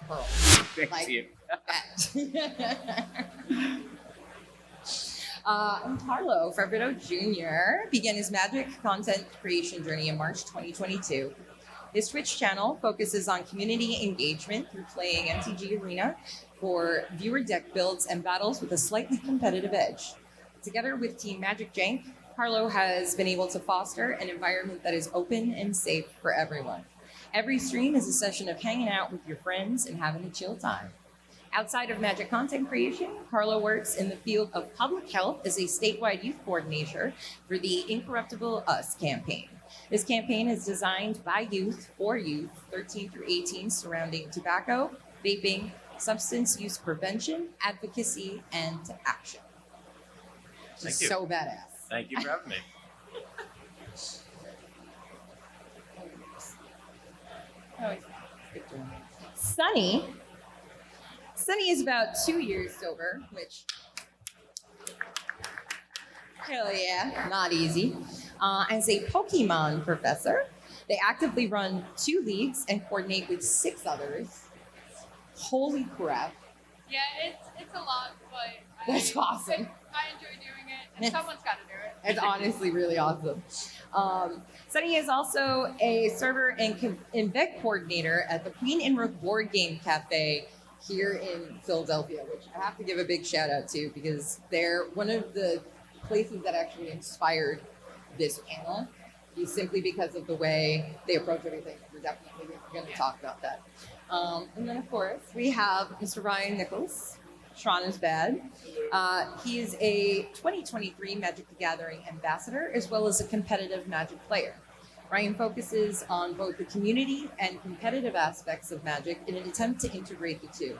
Pearl. Thank Like you. that. And Carlo Favorito Jr. began his magic content creation journey in March 2022. His Twitch channel focuses on community engagement through playing MTG Arena for viewer deck builds and battles with a slightly competitive edge. Together with Team Magic Jank, Carlo has been able to foster an environment that is open and safe for everyone. Every stream is a session of hanging out with your friends and having a chill time. Outside of magic content creation, Carlo works in the field of public health as a statewide youth coordinator for the Incorruptible Us campaign. This campaign is designed by youth for youth 13 through 18 surrounding tobacco, vaping, substance use prevention, advocacy, and action. Thank you. So badass. Thank you for having me. Sunny is about 2 years sober, which, hell yeah, not easy. As a Pokemon professor, they actively run 2 leagues and coordinate with 6 others. Holy crap. Yeah, it's a lot, but That's awesome. I enjoy doing it, and someone's got to do it. It's honestly really awesome. Sunny is also a server and event coordinator at the Queen Rook Cafe here in Philadelphia, which I have to give a big shout out to because they're one of the places that actually inspired this panel, simply because of the way they approach everything. We're definitely going to talk about that. And then, of course, we have Mr. Ryan Nichols, TronIsBad. He is a 2023 Magic the Gathering ambassador, as well as a competitive Magic player. Ryan focuses on both the community and competitive aspects of Magic in an attempt to integrate the two.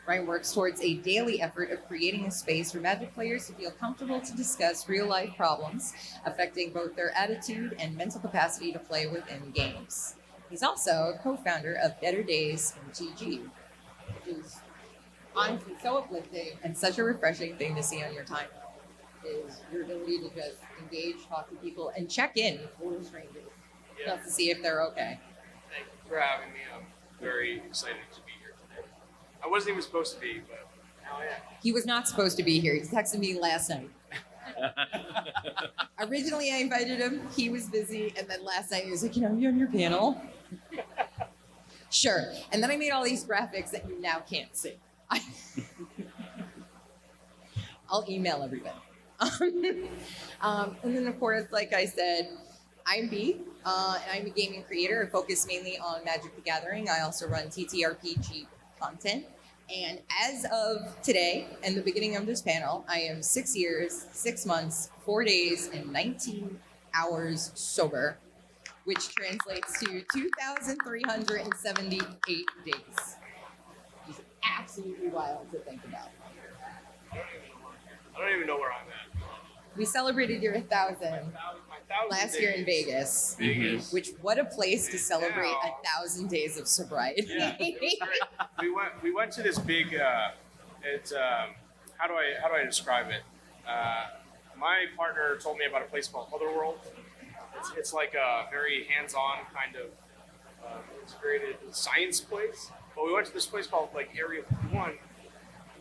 Ryan works towards a daily effort of creating a space for Magic players to feel comfortable to discuss real-life problems affecting both their attitude and mental capacity to play within games. He's also a co-founder of Better Days MTG, which is honestly so uplifting and such a refreshing thing to see on your timeline. Is your ability to just engage, talk to people, and check in with total strangers just to see if they're okay. Thank you for having me. I'm very excited to be here today. I wasn't even supposed to be, but now I am. He was not supposed to be here. He texted me last night. Originally, I invited him. He was busy, and then last night he was like, "Can I be on your panel?" Sure. And then I made all these graphics that you now can't see. I'll email everybody. And then, of course, like I said, I'm B, and I'm a gaming creator. I focus mainly on Magic the Gathering. I also run TTRPG content. And as of today and the beginning of this panel, I am 6 years, 6 months, 4 days, and 19 hours sober, which translates to 2,378 days. It's absolutely wild to think about. I don't even know where I'm at. We celebrated your 1,000 My 1,000 last year in Vegas. Vegas. Which, what a place to celebrate 1,000 days of sobriety. Yeah, it was great. We went to this big. It's how do I describe it? My partner told me about a place called Otherworld. It's like a very hands-on kind of integrated science place. But we went to this place called like Area 51.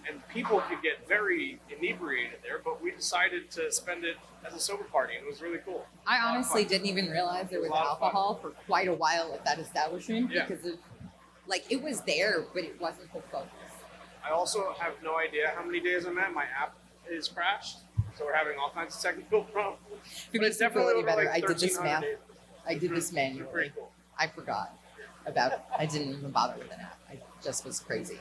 And people could get very inebriated there, but we decided to spend it as a sober party, and it was really cool. I honestly didn't even realize there was alcohol for quite a while at that establishment because of, like, it was there, but it wasn't the focus. I also have no idea how many days I'm at. My app is crashed, so we're having all kinds of technical problems. To be really better, I did this 1,300 math. days. I did this Pretty manually. cool. I forgot about it. I didn't even bother with an app. I just was crazy.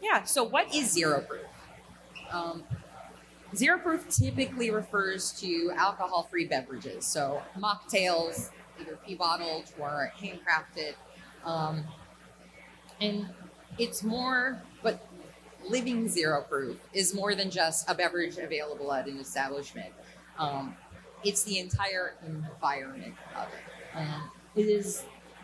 Yeah, so what is zero proof? Zero proof typically refers to alcohol-free beverages, so mocktails, either pea-bottled or handcrafted. And it's more, but living zero proof is more than just a beverage available at an establishment. It's the entire environment of it. It is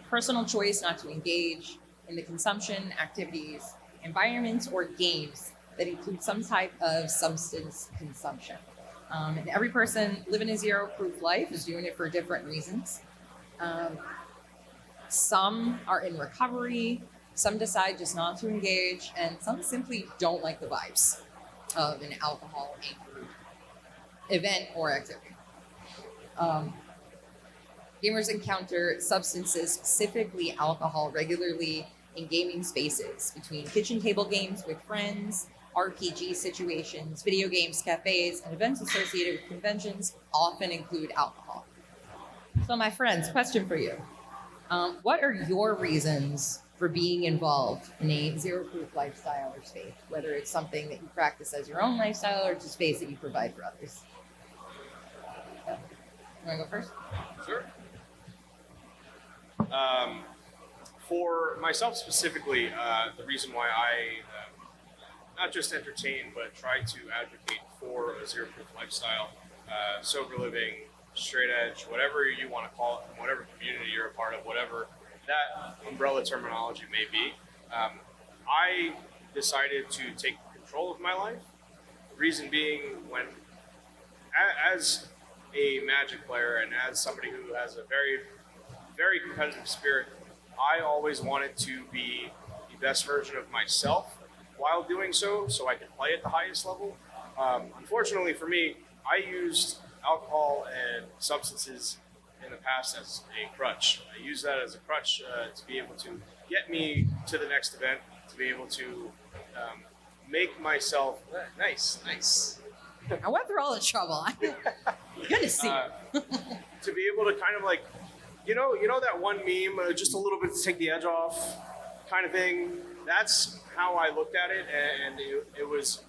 personal choice not to engage in the consumption, activities, environments, or games that include some type of substance consumption. And every person living a zero-proof life is doing it for different reasons. Some are in recovery, some decide just not to engage, and some simply don't like the vibes of an alcohol-anchored event or activity. Gamers encounter substances, specifically alcohol, regularly in gaming spaces, between kitchen table games with friends, RPG situations, video games, cafes, and events associated with conventions often include alcohol. So, my friends, question for you. What are your reasons for being involved in a zero-proof lifestyle or space, whether it's something that you practice as your own lifestyle or it's a space that you provide for others? You want to go first? Sure. For myself specifically, the reason why I not just entertain but try to advocate for a zero-proof lifestyle, sober living, straight edge, whatever you want to call it, from whatever community you're a part of, whatever that umbrella terminology may be, I decided to take control of my life. The reason being, when as a Magic player and as somebody who has a very, very competitive spirit, I always wanted to be the best version of myself while doing so I could play at the highest level. Unfortunately for me, I used alcohol and substances in the past as a crutch. I used that as a crutch to be able to get me to the next event, to be able to make myself nice. I went through all the trouble. Good to see you. To be able to kind of like, you know that one meme, just a little bit to take the edge off, kind of thing. That's how I looked at it, and it was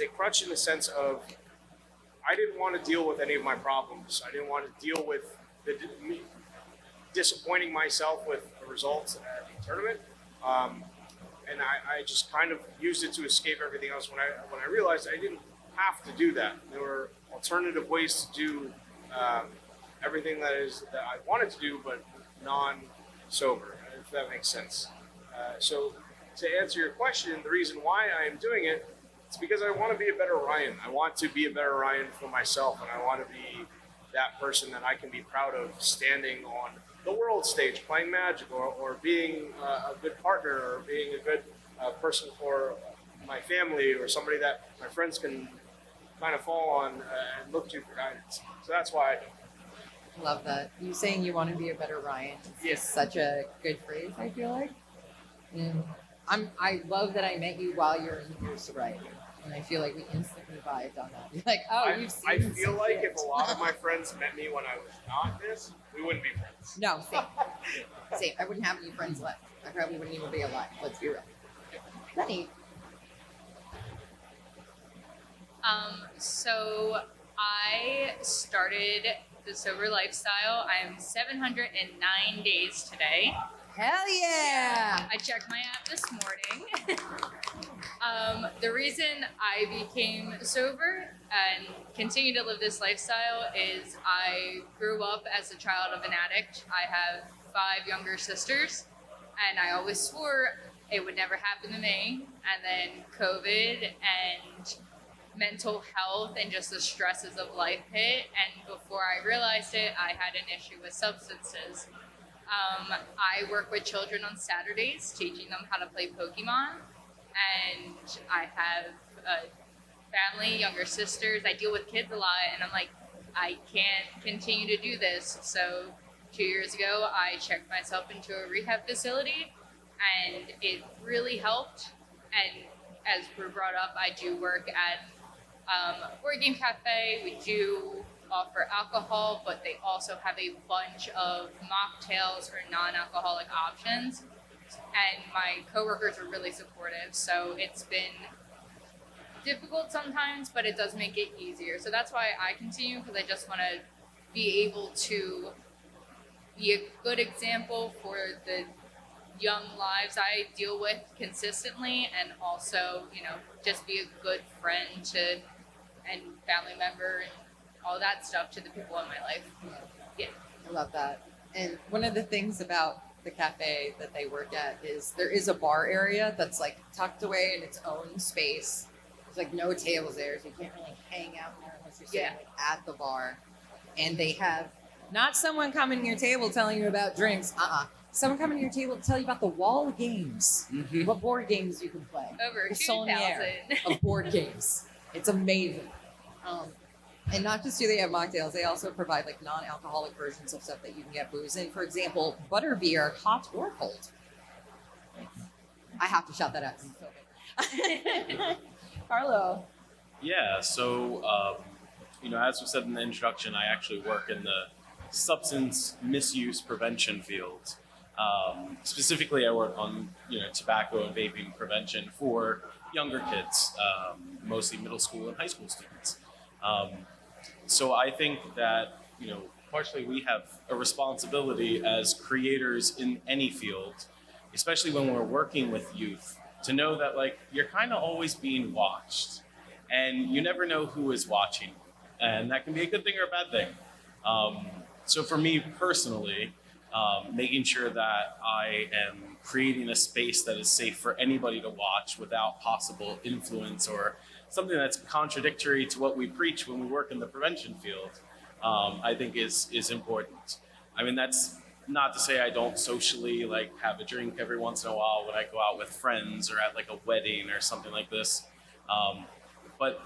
a crutch in the sense of I didn't want to deal with any of my problems. I didn't want to deal with me disappointing myself with the results at the tournament, and I just kind of used it to escape everything else. When I realized I didn't have to do that, there were alternative ways to do everything that I wanted to do, but non-sober, if that makes sense. So to answer your question, the reason why I am doing it, it's because I want to be a better Ryan. I want to be a better Ryan for myself, and I want to be that person that I can be proud of standing on the world stage playing Magic, or being a good partner, or being a good person for my family, or somebody that my friends can kind of fall on and look to for guidance. So that's why I do. Love that. You saying you want to be a better Ryan is such a good phrase, I feel like. And I love that I met you while you're in your sobriety. And I feel like we instantly vibed on that. You're like, oh, you've seen I feel some like shit. if a lot of my friends met me when I was not this, we wouldn't be friends. No, same. I wouldn't have any friends left. I probably wouldn't even be alive. Let's be real. Lenny. So I started the sober lifestyle. I am 709 days today. Hell yeah! I checked my app this morning. The reason I became sober and continue to live this lifestyle is I grew up as a child of an addict. I have 5 younger sisters, and I always swore it would never happen to me. And then COVID and mental health and just the stresses of life hit, and before I realized it, I had an issue with substances. I work with children on Saturdays, teaching them how to play Pokemon, and I have a family, younger sisters. I deal with kids a lot, and I'm like, I can't continue to do this. So 2 years ago, I checked myself into a rehab facility, and it really helped. And as we're brought up, I do work at Board Game Cafe. We do offer alcohol, but they also have a bunch of mocktails or non-alcoholic options. And my coworkers are really supportive, so it's been difficult sometimes, but it does make it easier. So that's why I continue, because I just want to be able to be a good example for the young lives I deal with consistently, and also, just be a good friend to and family member and all that stuff to the people in my life. Yeah. I love that. And one of the things about the cafe that they work at is there is a bar area that's like tucked away in its own space. There's like no tables there, so you can't really hang out there unless you're sitting like, at the bar. And they have not someone coming to your table telling you about drinks, someone come to your table to tell you about the wall of games. What board games you can play. Over The soul in the air 2,000. of board games. It's amazing. And not just do they have mocktails, they also provide like non-alcoholic versions of stuff that you can get booze in. For example, butterbeer, hot or cold. I have to shout that out. 'cause it's so good. Carlo. Yeah, so, as we said in the introduction, I actually work in the substance misuse prevention field. Specifically, I work on, tobacco and vaping prevention for younger kids, mostly middle school and high school students. So I think that, partially we have a responsibility as creators in any field, especially when we're working with youth, to know that like you're kind of always being watched and you never know who is watching. And that can be a good thing or a bad thing. So for me personally, making sure that I am creating a space that is safe for anybody to watch without possible influence or something that's contradictory to what we preach when we work in the prevention field, I think is important. I mean, that's not to say I don't socially like have a drink every once in a while when I go out with friends or at like a wedding or something like this. But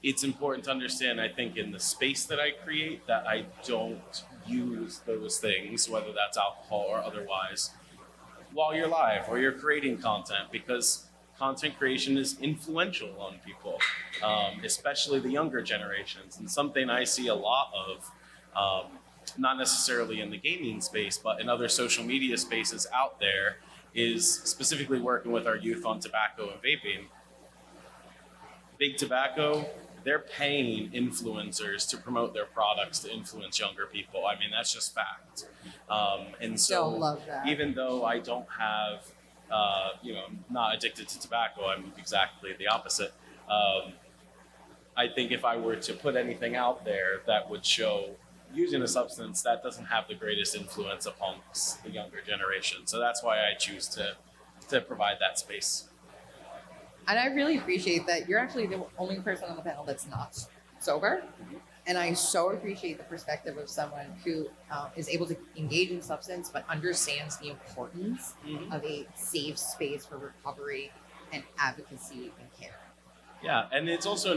it's important to understand, I think, in the space that I create, that I don't use those things, whether that's alcohol or otherwise, while you're live or you're creating content, because content creation is influential on people, especially the younger generations. And something I see a lot of, not necessarily in the gaming space, but in other social media spaces out there, is specifically working with our youth on tobacco and vaping. Big Tobacco, they're paying influencers to promote their products to influence younger people. I mean, that's just fact. And so Don't love that. even though I don't have, not addicted to tobacco, I'm exactly the opposite. I think if I were to put anything out there that would show using a substance, that doesn't have the greatest influence upon the younger generation. So that's why I choose to provide that space. And I really appreciate that you're actually the only person on the panel that's not sober. And I so appreciate the perspective of someone who is able to engage in substance, but understands the importance of a safe space for recovery and advocacy and care. Yeah, and it's also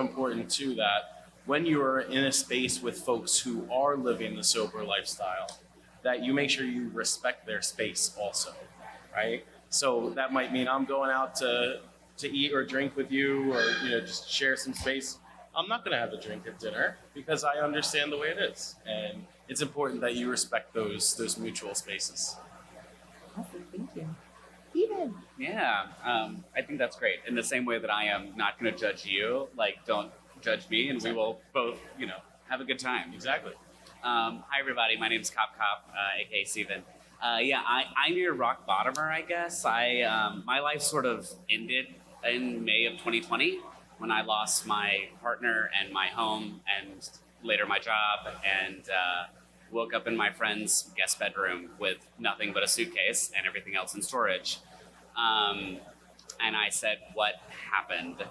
important too that when you are in a space with folks who are living the sober lifestyle, that you make sure you respect their space also, right? So that might mean I'm going out to eat or drink with you, or just share some space. I'm not going to have a drink at dinner because I understand the way it is, and it's important that you respect those mutual spaces. Awesome, thank you. Steven. Yeah, I think that's great. In the same way that I am not going to judge you, like don't judge me, and we will both, have a good time. Exactly. Hi everybody, my name's Cop, aka Steven. I'm your rock bottomer, I guess. My life sort of ended in May of 2020 when I lost my partner and my home and later my job, and woke up in my friend's guest bedroom with nothing but a suitcase and everything else in storage. And I said, what happened?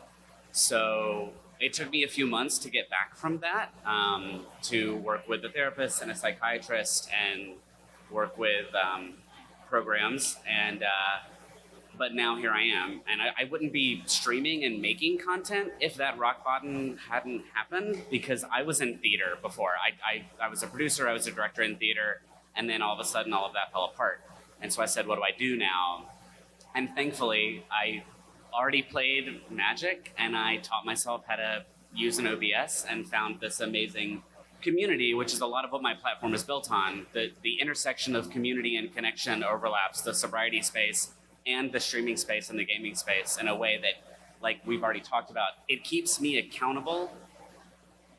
So it took me a few months to get back from that, to work with a therapist and a psychiatrist and work with programs, and but now here I am, and I wouldn't be streaming and making content if that rock bottom hadn't happened, because I was in theater before. I was a producer, I was a director in theater, and then all of a sudden all of that fell apart. And so I said, what do I do now? And thankfully, I already played Magic, and I taught myself how to use an OBS and found this amazing community, which is a lot of what my platform is built on. The intersection of community and connection overlaps the sobriety space and the streaming space and the gaming space in a way that, like we've already talked about, it keeps me accountable.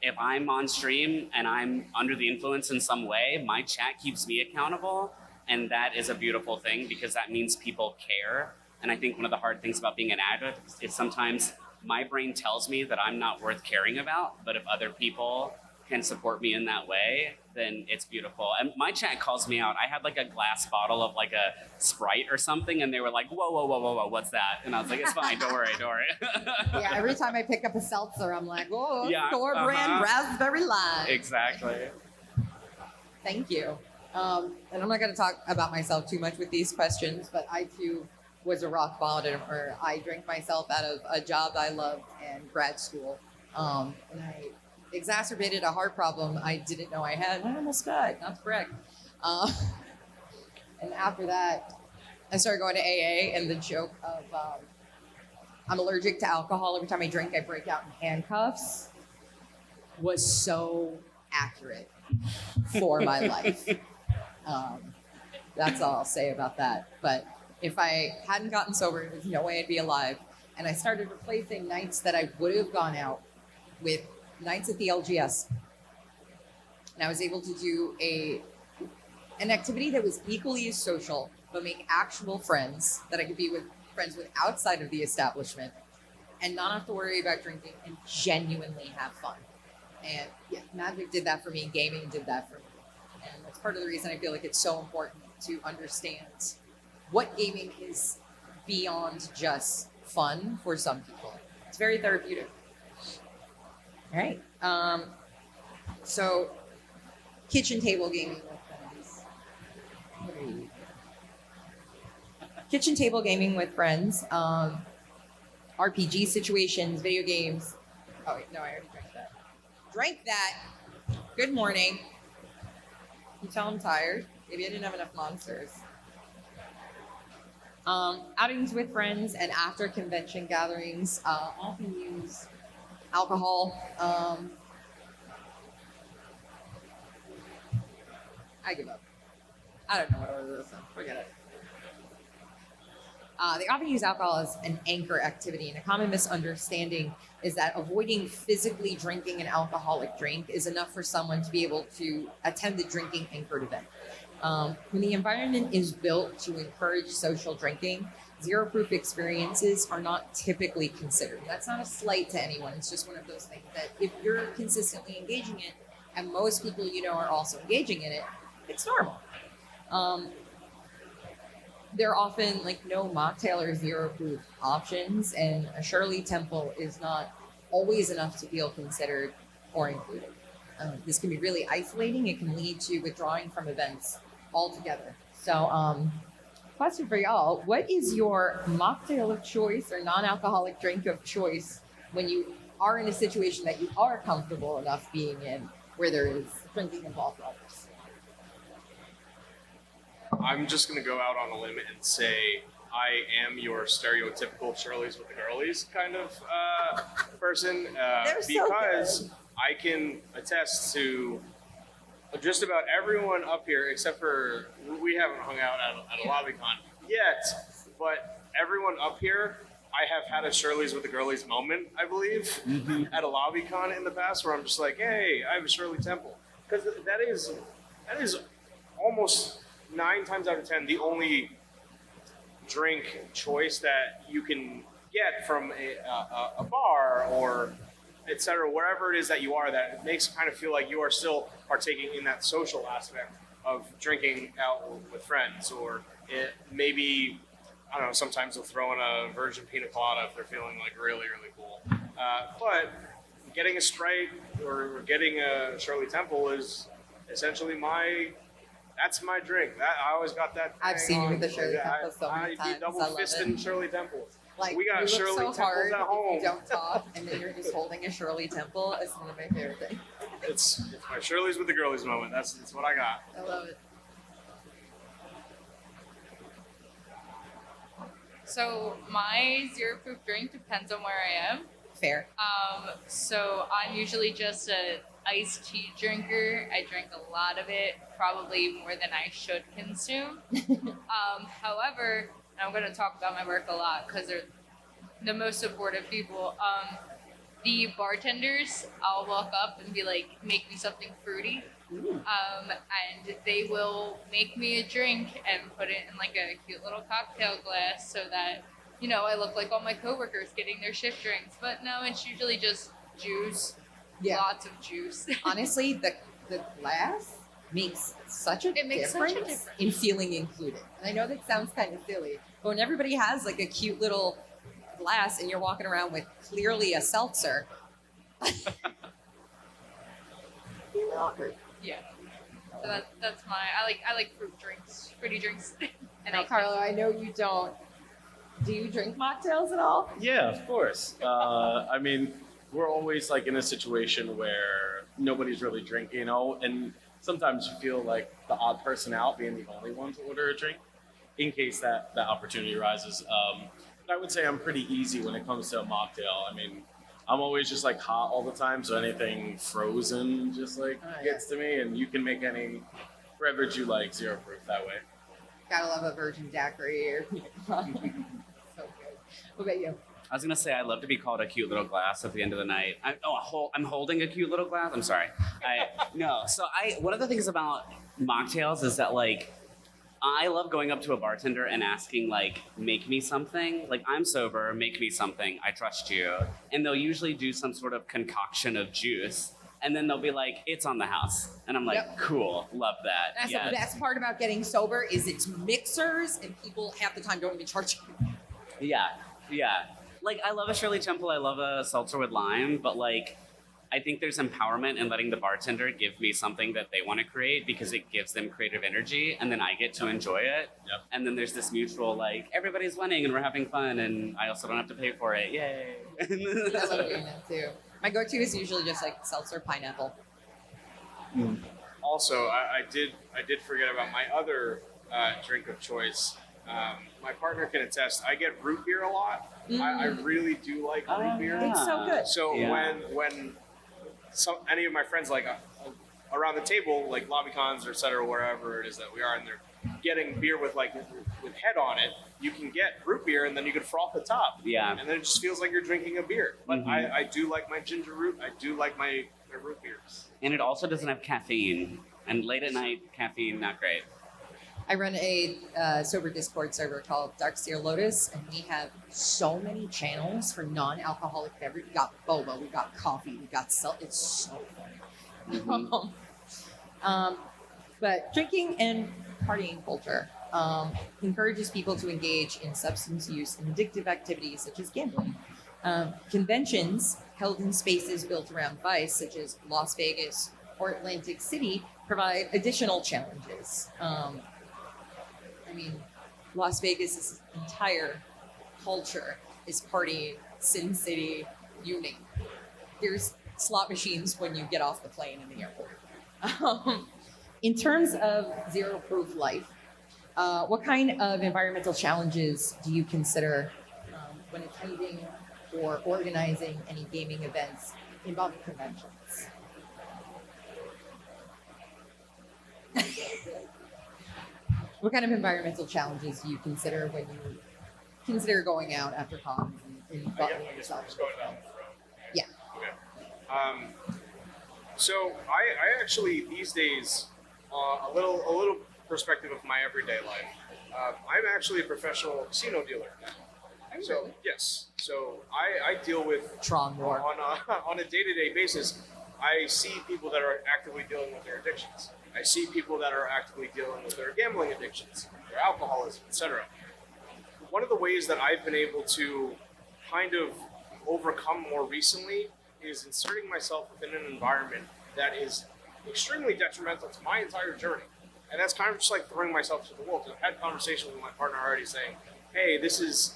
If I'm on stream and I'm under the influence in some way, my chat keeps me accountable, and that is a beautiful thing because that means people care. And I think one of the hard things about being an addict is sometimes my brain tells me that I'm not worth caring about, but if other people can support me in that way, then it's beautiful. And my chat calls me out. I had like a glass bottle of like a Sprite or something, and they were like, whoa, what's that? And I was like, it's fine, don't worry. Yeah, every time I pick up a seltzer, I'm like, whoa, Yeah, store brand raspberry lime. Exactly. Thank you. And I'm not going to talk about myself too much with these questions, but I too was a rock bottom, or I drank myself out of a job I loved and grad school. And I exacerbated a heart problem I didn't know I had. I almost died, not to brag. And after that, I started going to AA, and the joke of I'm allergic to alcohol. Every time I drink, I break out in handcuffs was so accurate for my life. That's all I'll say about that. But if I hadn't gotten sober, there's no way I'd be alive. And I started replacing nights that I would have gone out with nights at the LGS. And I was able to do an activity that was equally as social, but make actual friends that I could be with friends with outside of the establishment and not have to worry about drinking and genuinely have fun. And yeah, Magic did that for me. Gaming did that for me. And that's part of the reason I feel like it's so important to understand what gaming is beyond just fun for some people. It's very therapeutic. All right. So, kitchen table gaming with friends. What are you? Kitchen table gaming with friends. RPG situations, video games. Oh wait, no, I already drank that. Drank that. Good morning. You tell I'm tired. Maybe I didn't have enough monsters. Outings with friends and after convention gatherings often use alcohol. I give up. I don't know what order this is. Forget it. They often use alcohol as an anchor activity, and a common misunderstanding is that avoiding physically drinking an alcoholic drink is enough for someone to be able to attend the drinking anchored event. When the environment is built to encourage social drinking, zero-proof experiences are not typically considered. That's not a slight to anyone. It's just one of those things that if you're consistently engaging in, and most people you know are also engaging in it, it's normal. There are often like no mocktail or zero proof options, and a Shirley Temple is not always enough to feel considered or included. This can be really isolating. It can lead to withdrawing from events altogether. So, question for y'all: what is your mocktail of choice or non-alcoholic drink of choice when you are in a situation that you are comfortable enough being in, where there is drinking involved with others? I'm just going to go out on a limb and say I am your stereotypical Shirley's with the girlies kind of person because I can attest to just about everyone up here, except for we haven't hung out at a LobbyCon yet, but everyone up here, I have had a Shirley's with the girlies moment, I believe, at a LobbyCon in the past where I'm just like, hey, I have a Shirley Temple. Because that is almost 9 times out of 10 the only drink choice that you can get from a bar or et cetera, wherever it is that you are, that makes it kind of feel like you are still partaking in that social aspect of drinking out with friends. Or it maybe, I don't know, sometimes they'll throw in a virgin pina colada if they're feeling like really, really cool. But getting a Sprite or getting a Shirley Temple is essentially that's my drink. I always got that. I've seen you with the Shirley Temple so many times. I be double fisting Shirley Temples. Like, we got you Shirley look so Temples hard at home. if you don't talk, and then you're just holding a Shirley Temple. It's one of my favorite things. It's my Shirley's with the girlies moment. That's what I got. I love it. So my zero proof drink depends on where I am. Fair. So I'm usually just a iced tea drinker. I drink a lot of it, probably more than I should consume. However, and I'm going to talk about my work a lot because they're the most supportive people. The bartenders, I'll walk up and be like, make me something fruity. And they will make me a drink and put it in like a cute little cocktail glass so that, you know, I look like all my coworkers getting their shift drinks. But no, it's usually just juice. Yeah. Lots of juice. Honestly, the glass makes such a difference in feeling included. And I know that sounds kind of silly, but when everybody has like a cute little glass and you're walking around with clearly a seltzer, it's awkward. Yeah. So that's my. I like fruity drinks, and Now, Carlo, I know you don't. Do you drink mocktails at all? Yeah, of course. I mean, we're always like in a situation where nobody's really drinking, you know, and sometimes you feel like the odd person out being the only one to order a drink in case that opportunity arises. But I would say I'm pretty easy when it comes to a mocktail. I mean, I'm always just like hot all the time, so anything frozen just like gets to me, and you can make any beverage you like 0 proof that way. Gotta love a virgin daiquiri or so good. What about you? I was gonna say I love to be called a cute little glass at the end of the night. I'm holding a cute little glass. I'm sorry. One of the things about mocktails is that like I love going up to a bartender and asking like, make me something. Like I'm sober, make me something. I trust you. And they'll usually do some sort of concoction of juice. And then they'll be like, it's on the house. And I'm like, Yep. Cool, love that. That's Yes. the best part about getting sober is it's mixers and people half the time don't even charge you. Yeah. Like I love a Shirley Temple, I love a seltzer with lime, but like I think there's empowerment in letting the bartender give me something that they want to create because it gives them creative energy and then I get to enjoy it. Yep. And then there's this mutual like everybody's winning and we're having fun and I also don't have to pay for it. Yay. I love doing that too. My go-to is usually just like seltzer pineapple. Also, I did forget about my other drink of choice. My partner can attest. I get root beer a lot. I really do like root beer. It's so good. So Yeah. when any of my friends like around the table, like LobbyCons or et cetera, wherever it is that we are, and they're getting beer with head on it, you can get root beer and then you can froth the top. Yeah. And then it just feels like you're drinking a beer. But Mhm. I do like my ginger root. I do like my root beers. And it also doesn't have caffeine. And late at night, caffeine, not great. I run a sober Discord server called Darkseer Lotus, and we have so many channels for non-alcoholic beverage. We got boba, we got coffee, we got it's so funny. But drinking and partying culture encourages people to engage in substance use and addictive activities such as gambling. Conventions held in spaces built around vice, such as Las Vegas or Atlantic City, provide additional challenges. I mean, Las Vegas' entire culture is partying, Sin City, you name it. There's slot machines when you get off the plane in the airport. In terms of zero proof life, what kind of environmental challenges do you consider when attending or organizing any gaming events involving conventions? What kind of environmental challenges do you consider when you consider going out after cons and I guess we're just going down the road. Yeah. Okay. So I actually these days a little perspective of my everyday life. I'm actually a professional casino dealer now. So really? yes, so I deal with Tron War. on a day-to-day basis. I see people that are actively dealing with their addictions. I see people that are actively dealing with their gambling addictions, their alcoholism, etc. One of the ways that I've been able to kind of overcome more recently is inserting myself within an environment that is extremely detrimental to my entire journey. And that's kind of just like throwing myself to the wolves. I've had conversations with my partner already saying, hey, this is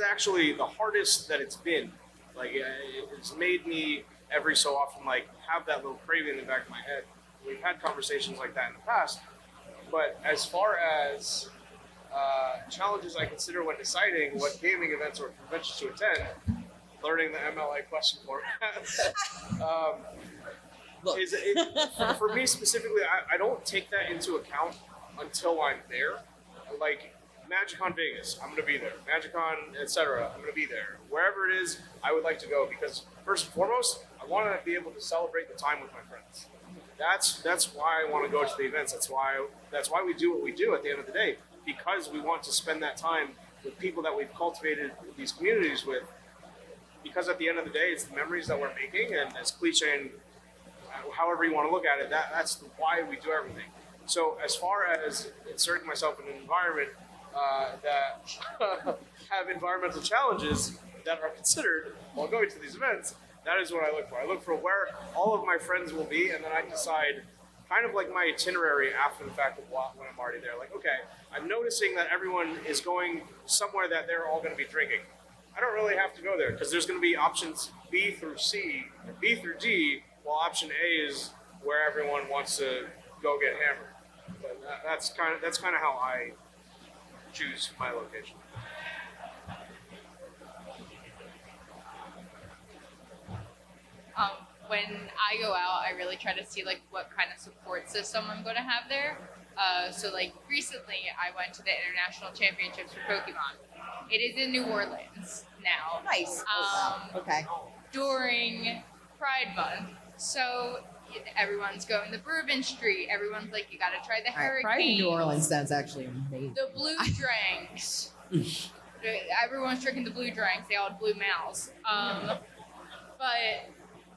actually the hardest that it's been. Like it's made me every so often like have that little craving in the back of my head. We've had conversations like that in the past. But as far as challenges I consider when deciding what gaming events or conventions to attend, learning the MLA question format, for me specifically, I don't take that into account until I'm there. Like MagicCon Vegas, I'm going to be there. MagicCon, etc., I'm going to be there. Wherever it is, I would like to go because first and foremost, I want to be able to celebrate the time with my friends. That's why I want to go to the events. That's why we do what we do at the end of the day, because we want to spend that time with people that we've cultivated these communities with. Because at the end of the day, it's the memories that we're making, and as cliche and however you want to look at it, that's why we do everything. So as far as inserting myself in an environment that have environmental challenges that are considered while going to these events, that is what I look for. I look for where all of my friends will be, and then I decide kind of like my itinerary after the fact of when I'm already there. Like, okay, I'm noticing that everyone is going somewhere that they're all going to be drinking. I don't really have to go there because there's going to be options B through C, B through D, while option A is where everyone wants to go get hammered. But that's kind of how I choose my location. When I go out, I really try to see like what kind of support system I'm going to have there. So like recently, I went to the international championships for Pokemon. It is in New Orleans now. Nice. Okay. During Pride Month, so everyone's going to Bourbon Street. Everyone's like, you got to try the Hurricane. Pride in New Orleans sounds actually amazing. The blue drinks. Everyone's drinking the blue drinks. They all had blue mouths. But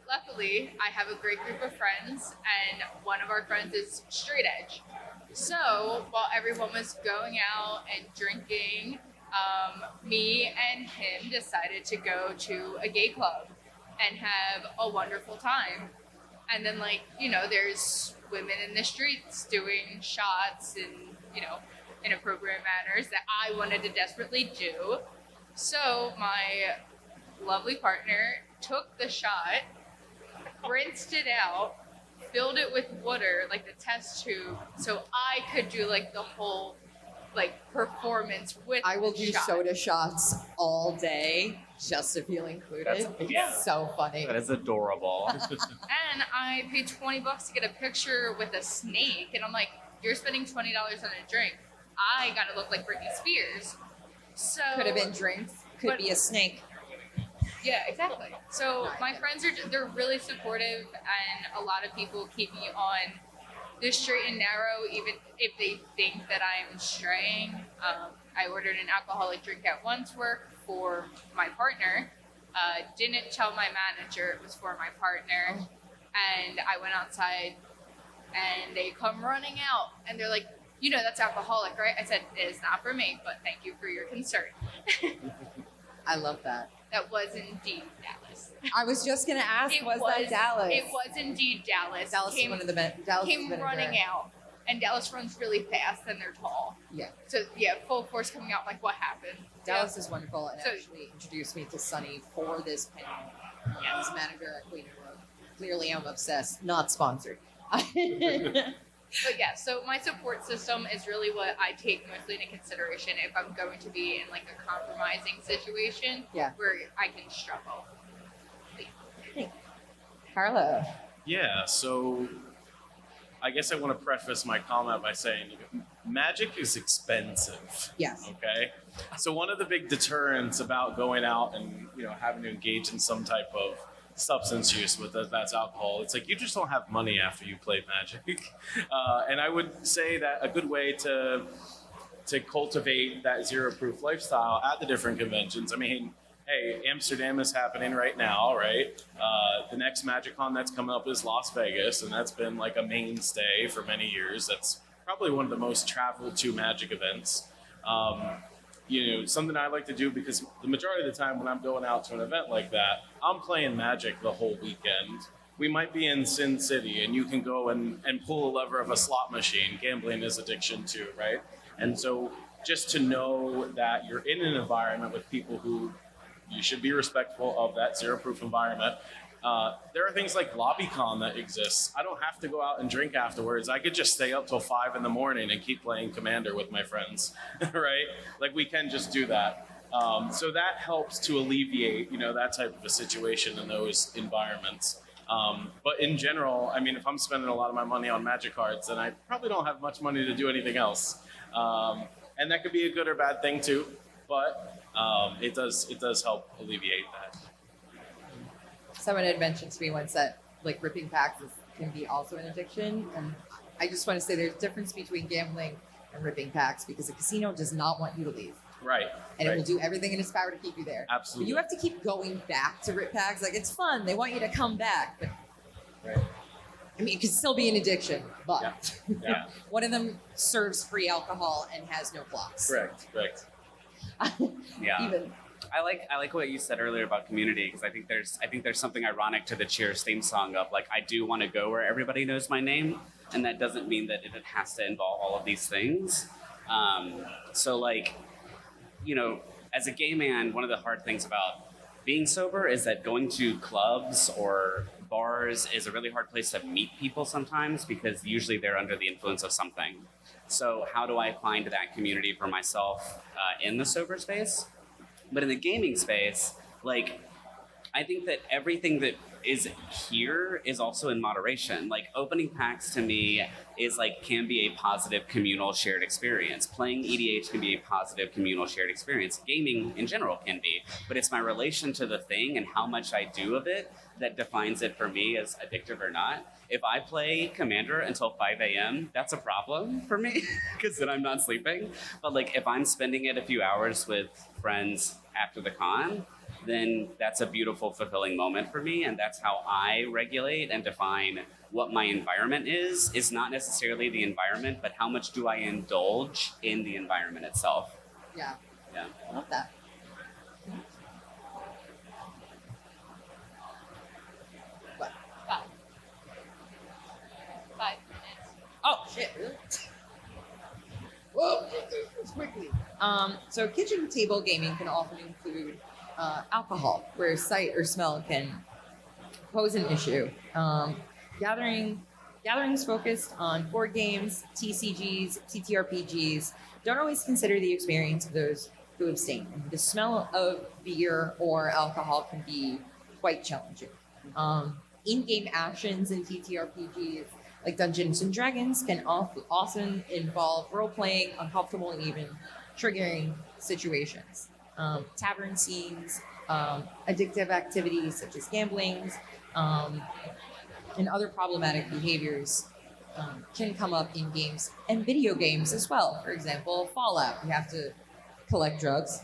luckily, I have a great group of friends, and one of our friends is straight edge. So while everyone was going out and drinking, me and him decided to go to a gay club and have a wonderful time. And then, like, there's women in the streets doing shots and, inappropriate manners that I wanted to desperately do. So my lovely partner took the shot, rinsed it out, filled it with water, like the test tube, so I could do like the whole performance with I will the do shot. soda shots all day just to feel included. It's so funny. That is adorable. And I paid $20 to get a picture with a snake, and I'm like, you're spending $20 on a drink. I gotta look like Britney Spears. So Could have been drinks. Could be a snake. Yeah, exactly. So my friends they're really supportive, and a lot of people keep me on the straight and narrow, even if they think that I'm straying. I ordered an alcoholic drink at once work for my partner. Didn't tell my manager it was for my partner, and I went outside, and they come running out, and they're like, that's alcoholic, right? I said, it is not for me, but thank you for your concern. I love that. That was indeed Dallas. I was just gonna ask, was that Dallas? It was indeed Dallas. Dallas is one of the best. Dallas Came has been running out, and Dallas runs really fast, and they're tall. Yeah. So yeah, full force coming out. Like, what happened? Dallas is wonderful and So- actually introduced me to Sunny for this panel. Yeah, he's manager at Queen Rook. Clearly, I'm obsessed. Not sponsored. But yeah, so my support system is really what I take mostly into consideration if I'm going to be in like a compromising situation where I can struggle. Carlo. Yeah, so I guess I want to preface my comment by saying magic is expensive. Yes. Okay. So one of the big deterrents about going out and having to engage in some type of substance use, with that's alcohol, it's like you just don't have money after you play magic. And I would say that a good way to cultivate that zero proof lifestyle at the different conventions. I mean, hey, Amsterdam is happening right now, right? The next MagicCon that's coming up is Las Vegas, and that's been like a mainstay for many years. That's probably one of the most traveled to magic events. Something I like to do, because the majority of the time when I'm going out to an event like that, I'm playing Magic the whole weekend. We might be in Sin City, and you can go and pull a lever of a slot machine. Gambling is addiction too, right? And so just to know that you're in an environment with people who you should be respectful of that zero-proof environment. There are things like LobbyCon that exists. I don't have to go out and drink afterwards. I could just stay up till 5 a.m. and keep playing Commander with my friends, right? Like, we can just do that. So that helps to alleviate, that type of a situation in those environments. But in general, I mean, if I'm spending a lot of my money on Magic cards, then I probably don't have much money to do anything else. And that could be a good or bad thing too, but it does help alleviate that. Someone had mentioned to me once that ripping packs can be also an addiction, and I just want to say there's a difference between gambling and ripping packs, because a casino does not want you to leave. Right. And right. it will do everything in its power to keep you there. Absolutely. But you have to keep going back to rip packs. Like, it's fun. They want you to come back. But Right. I mean, it could still be an addiction, but Yeah. one of them serves free alcohol and has no clocks. Correct. Yeah. Even I like what you said earlier about community, because I think there's something ironic to the Cheers theme song of like, I do want to go where everybody knows my name, and that doesn't mean that it has to involve all of these things. So like, you know, as a gay man, one of the hard things about being sober is that going to clubs or bars is a really hard place to meet people sometimes because usually they're under the influence of something. So how do I find that community for myself in the sober space? But in the gaming space, like, I think that everything that is here is also in moderation. Like opening packs to me is like can be a positive communal shared experience. Playing EDH can be a positive communal shared experience. Gaming in general can be, but it's my relation to the thing and how much I do of it that defines it for me as addictive or not. If I play Commander until 5 a.m., that's a problem for me because then I'm not sleeping. But like if I'm spending it a few hours with friends after the con, then that's a beautiful, fulfilling moment for me. And that's how I regulate and define what my environment is not necessarily the environment, but how much do I indulge in the environment itself. Yeah. Yeah. I love that. What? 5 minutes. Oh, shit, really? Whoa, quickly. So kitchen table gaming can often include alcohol, where sight or smell can pose an issue. Gatherings focused on board games, TCGs, TTRPGs don't always consider the experience of those who abstain. The smell of beer or alcohol can be quite challenging. In-game actions in TTRPGs like Dungeons and Dragons can often involve role-playing, uncomfortable, and even triggering situations. Tavern scenes, addictive activities such as gambling, and other problematic behaviors can come up in games and video games as well. For example, Fallout, you have to collect drugs,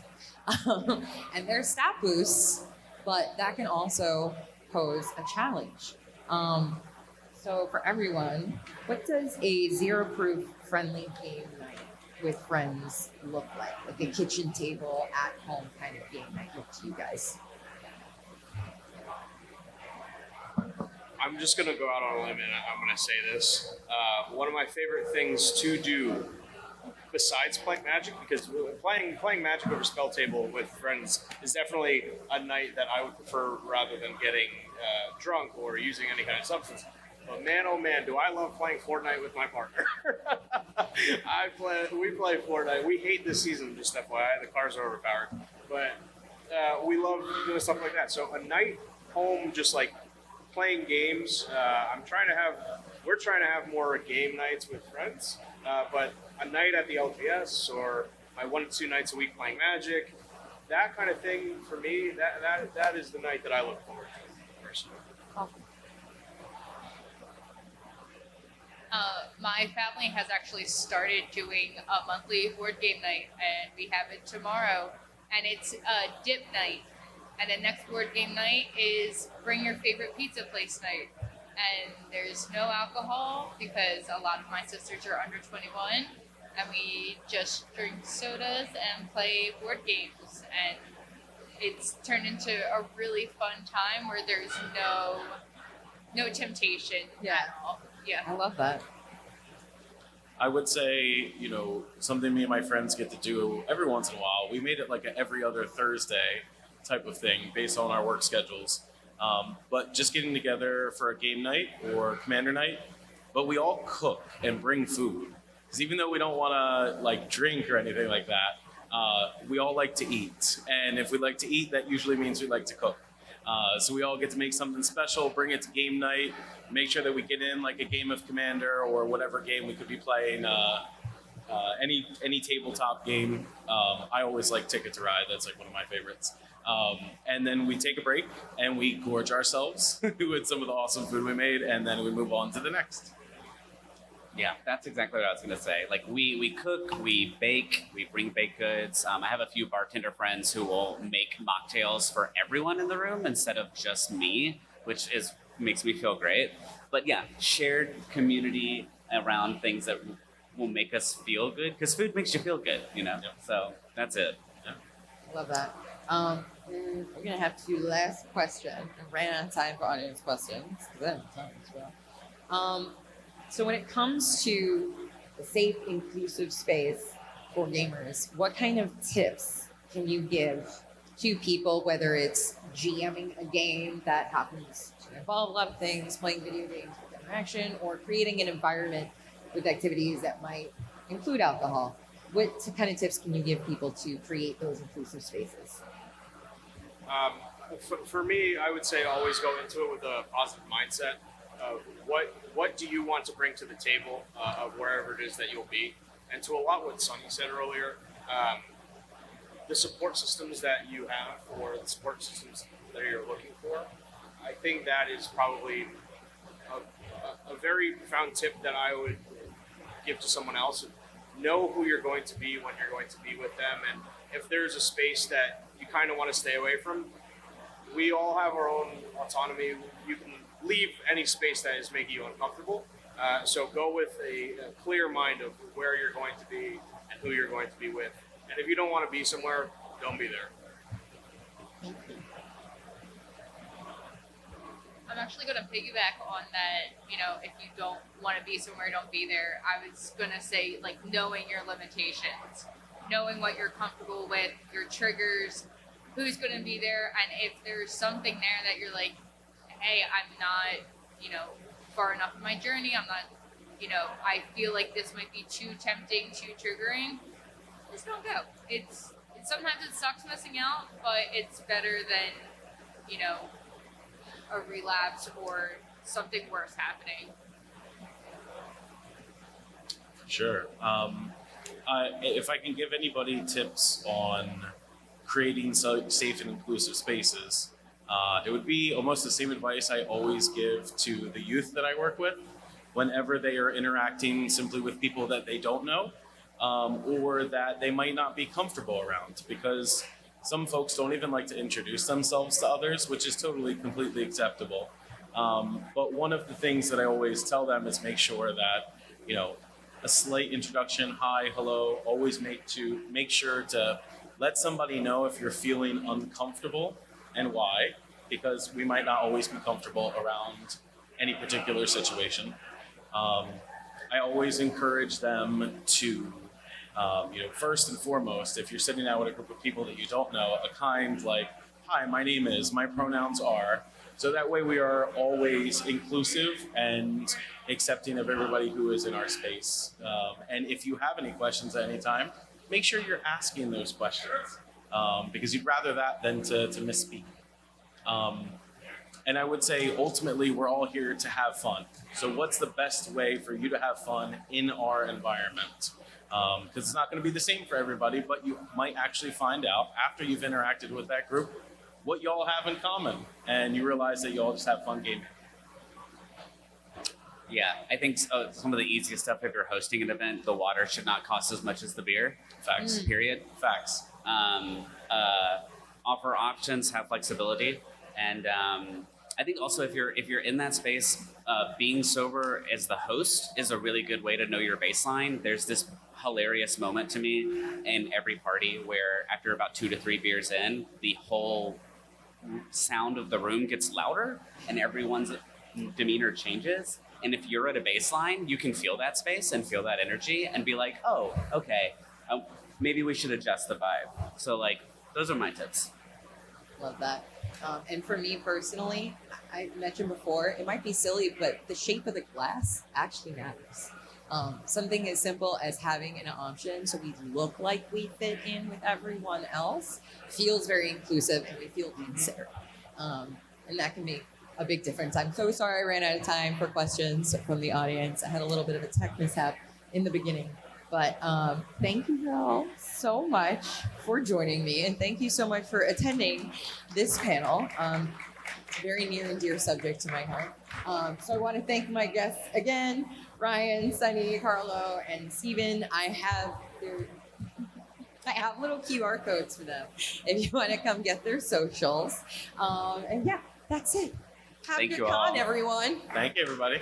and there's stat boosts, but that can also pose a challenge. So for everyone, what does a zero-proof friendly game night with friends look like? Like a kitchen table, at-home kind of game night look to you guys? I'm just going to go out on a limb and I'm going to say this. One of my favorite things to do besides playing Magic, because playing Magic over Spell Table with friends is definitely a night that I would prefer rather than getting drunk or using any kind of substance. But man, oh man, do I love playing Fortnite with my partner. We play Fortnite. We hate this season, just FYI. The cars are overpowered. But we love doing stuff like that. So a night home, just like playing games. We're trying to have more game nights with friends. But a night at the LGS or my 1 to 2 nights a week playing Magic, that kind of thing for me, that is the night that I look forward to personally. Awesome. My family has actually started doing a monthly board game night, and we have it tomorrow. And it's a dip night. And the next board game night is bring your favorite pizza place night. And there's no alcohol because a lot of my sisters are under 21. And we just drink sodas and play board games. And it's turned into a really fun time where there's no temptation at all. Yeah. I love that. I would say, something me and my friends get to do every once in a while. We made it like a every other Thursday type of thing based on our work schedules. But just getting together for a game night or commander night, but we all cook and bring food. Because even though we don't want to like drink or anything like that, we all like to eat. And if we like to eat, that usually means we like to cook. So we all get to make something special, bring it to game night, make sure that we get in like a game of Commander or whatever game we could be playing, any tabletop game. I always like Ticket to Ride. That's like one of my favorites. And then we take a break and we gorge ourselves with some of the awesome food we made, and then we move on to the next. Yeah, that's exactly what I was going to say. Like we cook, we bake, we bring baked goods. I have a few bartender friends who will make mocktails for everyone in the room instead of just me, which makes me feel great. But yeah, shared community around things that will make us feel good, because food makes you feel good, Yeah. So that's it. Yeah. Love that. We're going to have to do the last question. I ran out of time for audience questions. 'Cause I have time as well. So when it comes to a safe, inclusive space for gamers, what kind of tips can you give to people, whether it's GMing a game that happens to involve a lot of things, playing video games with interaction, or creating an environment with activities that might include alcohol? What kind of tips can you give people to create those inclusive spaces? For me, I would say always go into it with a positive mindset of what do you want to bring to the table of wherever it is that you'll be. And to a lot what Sonny said earlier, the support systems that you have or the support systems that you're looking for, I think that is probably a very profound tip that I would give to someone else. Know who you're going to be when you're going to be with them, and if there's a space that you kind of want to stay away from, we all have our own autonomy. You can leave any space that is making you uncomfortable. So go with a clear mind of where you're going to be and who you're going to be with. And if you don't want to be somewhere, don't be there. I'm actually going to piggyback on that. You know, if you don't want to be somewhere, don't be there. I was going to say, like, knowing your limitations, knowing what you're comfortable with, your triggers, who's going to be there, and if there's something there that you're like, hey, I'm not, you know, far enough in my journey, I'm not, you know, I feel like this might be too tempting, too triggering, just don't go. Sometimes it sucks missing out, but it's better than, you know, a relapse or something worse happening. Sure. If I can give anybody tips on creating safe and inclusive spaces, it would be almost the same advice I always give to the youth that I work with whenever they are interacting simply with people that they don't know, or that they might not be comfortable around, because some folks don't even like to introduce themselves to others, which is totally, completely acceptable. But one of the things that I always tell them is make sure that, you know, a slight introduction, hi, hello, always make sure to let somebody know if you're feeling uncomfortable and why, because we might not always be comfortable around any particular situation. I always encourage them to, first and foremost, if you're sitting down with a group of people that you don't know, a kind like, hi, my name is, my pronouns are, so that way we are always inclusive and accepting of everybody who is in our space. And if you have any questions at any time, make sure you're asking those questions, because you'd rather that than to misspeak. And I would say ultimately we're all here to have fun. So what's the best way for you to have fun in our environment? Because it's not going to be the same for everybody, but you might actually find out after you've interacted with that group what y'all have in common, and you realize that y'all just have fun gaming. Yeah, I think some of the easiest stuff, if you're hosting an event, the water should not cost as much as the beer. Facts. Period. Facts. Offer options, have flexibility, and I think also if you're in that space, being sober as the host is a really good way to know your baseline. There's this hilarious moment to me in every party where after about 2 to 3 beers in, the whole sound of the room gets louder and everyone's demeanor changes. And if you're at a baseline, you can feel that space and feel that energy and be like, oh, okay, maybe we should adjust the vibe. So like, those are my tips. Love that. And for me personally, I mentioned before, it might be silly, but the shape of the glass actually matters. Something as simple as having an option so we look like we fit in with everyone else feels very inclusive and we feel considered. And that can make a big difference. I'm so sorry I ran out of time for questions from the audience. I had a little bit of a tech mishap in the beginning. But thank you all so much for joining me, and thank you so much for attending this panel. Very near and dear subject to my heart. So I want to thank my guests again, Ryan, Sunny, Carlo, and Steven. I have little QR codes for them if you want to come get their socials. And yeah, that's it. Have a Thank good you con, all. everyone. Thank you, everybody.